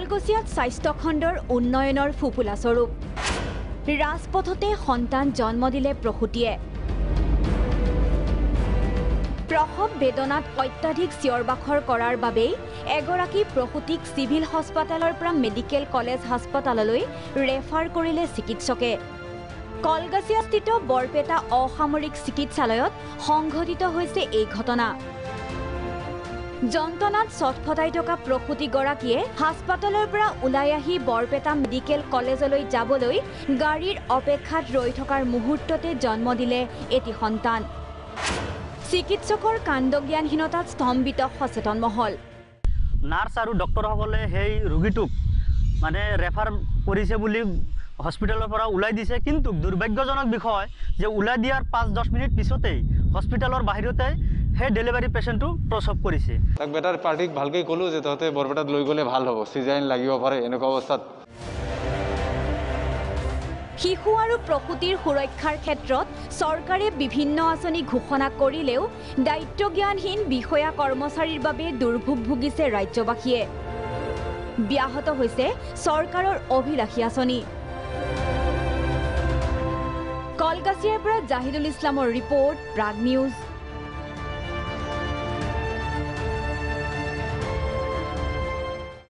কলগছিয়াত স্বাস্থ্য খণ্ডৰ উন্নয়নৰ ফুপুলা স্বৰূপ ৰাজপথতে সন্তান জন্ম দিলে প্ৰসূতিয়ে প্ৰসৱ বেদনাত অত্যাধিক চিঞৰ-বাখৰ কৰাৰ বাবেই এগৰাকী প্ৰসূতিক সিভিল হস্পিটেলৰ পৰা মেডিকেল কলেজ হাস্পতাললৈ ৰেফাৰ কৰিলে চিকিৎসকে কলগছিয়াস্থিত বৰপেটা অসামৰিক চিকিৎসালয়ত সংঘটিত হৈছে এই ঘটনা যন্ত্ৰণাত ছটফটাই থকা প্ৰসূতিগৰাকীয়ে হাস্পতালৰ পৰা ওলাই আহি বৰপেটা মেডিকেল কলেজলৈ যাবলৈ গাড়ীৰ অপেক্ষাত ৰৈ থকাৰ মুহূৰ্ততে জন্ম দিলে এটি সন্তান চিকিৎসকৰ কাণ্ডজ্ঞানহীনতাত স্তম্ভিত সচেতন মহল নাৰ্ছ আৰু ডক্টৰসকলে সেই ৰোগীটোক মানে ৰেফাৰ কৰিছে বুলি হস্পিটেলৰ পৰা ওলাই দিছে কিন্তু দুৰ্ভাগ্যজনক বিষয় যে ওলাই দিয়াৰ 5-10 মিনিট পিছতেই হস্পিটেলৰ বাহিৰতে সেই ডেলিভাৰী পেশেন্টটো প্ৰসৱ কৰিছে তাক বেটাৰ পাৰ্টিক ভালকৈ ক'লো যে তহঁতে বৰপেটাত লৈ গ'লে ভাল হ'ব সিজাইন লাগিব পাৰে এনেকুৱা অৱস্থাত শিশু আৰু প্ৰসূতিৰ সুৰক্ষাৰ ক্ষেত্ৰত চৰকাৰে বিভিন্ন আঁচনি ঘোষণা কৰিলেও দায়িত্বজ্ঞানহীন বিষয়া কৰ্মচাৰীৰ বাবে দুৰ্ভোগ ভুগিছে ৰাজ্যবাসীয়ে ব্যাহত হৈছে চৰকাৰৰ অভিলাষী আঁচনি কলগছিয়াৰ পৰা জাহিদুল ইছলামৰ ৰিপৰ্ট প্ৰাগ নিউজ